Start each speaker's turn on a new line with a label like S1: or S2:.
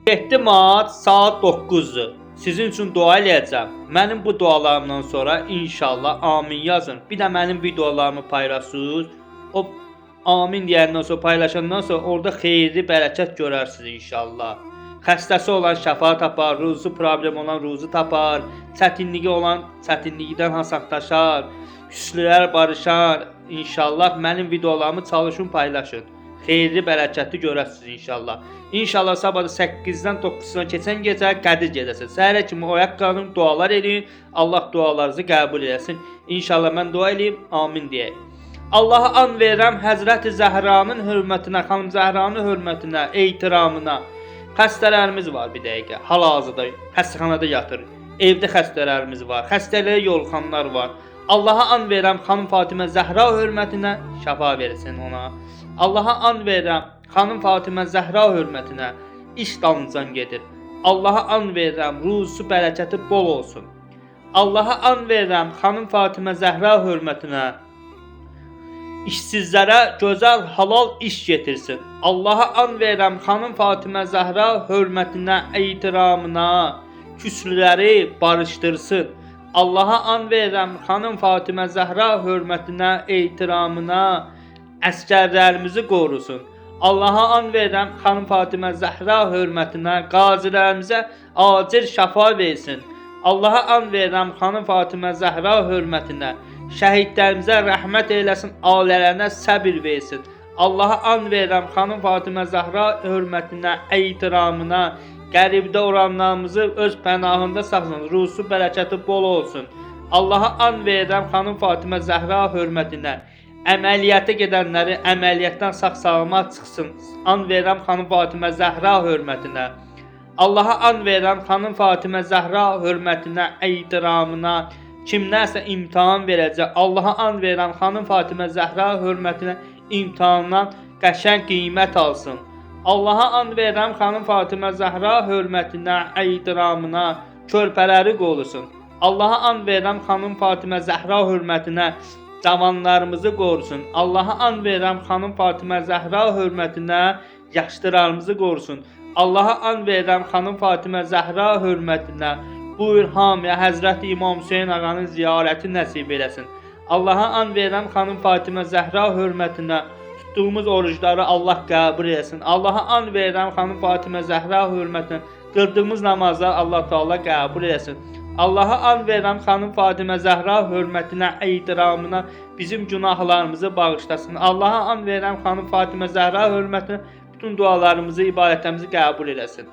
S1: 7 Mart saat 9-dur. Sizin üçün dua eləyəcəm. Mənim bu dualarımdan sonra inşallah amin yazın. Bir də mənim videolarımı paylaşırsınız. O amin deyəndən sonra, paylaşandan sonra orada xeyirli bərəkət görərsiniz inşallah. Xəstəsi olan şəfa tapar, ruzi problem olan ruzi tapar, çətinliyi olan çətinlikdən hasarlaşar, küslülər barışar. İnşallah mənim videolarımı çalışın paylaşın. Xeyirli bərəkətli görərsiniz inşallah. İnşallah sabah 8-dən 9-a keçən gecə Qədir gecəsi. Səhərə kimi oyaq qalın, dualar edin. Allah dualarınızı qəbul etsin. İnşallah mən dua edeyim, amin deyək. Allaha an verirəm Həzrəti Zəhranın hörmətinə, xanım Zəhranın hörmətinə, ehtiramına. Xəstələrimiz var bir dəqiqə. Hal-hazırda xəstəxanada yatır. Evdə xəstələrimiz var. Xəstəliyə yoluxanlar var. Allaha an verirəm xanım Fatimə Zəhra hörmətinə şəfa versin ona. Allaha an verirəm xanım Fatimə Zəhra hörmətinə iş dalıncan gedir. Allaha an verirəm ruzusu bərəkəti bol olsun. Allaha an verirəm xanım Fatimə Zəhra hörmətinə işsizlərə gözəl halal iş getirsin. Allaha an verirəm xanım Fatimə Zəhra hörmətinə, ehtiramına küslüləri barışdırsın. Allaha an verirəm xanım Fatimə Zəhra hörmətinə, ehtiramına əskərlərimizi qorusun. Allaha an verirəm xanım Fatimə Zəhra hörmətinə qazilərimizə acil şəfa versin. Allaha an verirəm xanım Fatimə Zəhra hörmətinə şəhidlərimizə rəhmət eyləsin, ailələrinə səbir versin. Allaha an verirəm xanım Fatimə Zəhra hörmətinə, ehtiramına qəribdə olanlarımızı öz pənahında saxlasın, ruzusu bərəkəti bol olsun. Allaha an verirəm xanım Fatimə Zəhra hörmətinə əməliyyata gedənləri əməliyyatdan sağ-salamat çıxsın. An verirəm xanım Fatimə Zəhra hörmətinə. Allaha an verirəm xanım Fatimə Zəhra hörmətinə, ehtiramına kimlərsə imtahan verəcək. Allaha an verirəm xanım Fatimə Zəhra hörmətinə imtahandan qəşəng qiymət alsın. Allaha and verirəm xanım Fatimə Zəhra hörmətinə, ehtiramına körpələri qorusun. Allaha and verirəm xanım Fatimə Zəhra hörmətinə cavanlarımızı qorusun. Allaha and verirəm xanım Fatimə Zəhra hörmətinə yaşlılarımızı qorusun. Allaha and verirəm xanım Fatimə Zəhra hörmətinə buyur hamiyə Həzrəti İmam Hüseyin ağanın ziyarəti nəsib eləsin. Allaha and verirəm xanım Fatimə Zəhra hörmətinə tutduğumuz orucları Allah qəbul etsin. Allaha and verirəm xanım Fatimə Zəhra hörmətinə qıldığımız namazları Allah Taala qəbul etsin. Allaha and verirəm xanım Fatimə Zəhra hörmətinə, ehtiramına bizim günahlarımızı bağışlasın. Allaha and verirəm xanım Fatimə Zəhra hörmətinə bütün dualarımızı, ibadətlərimizi qəbul etsin.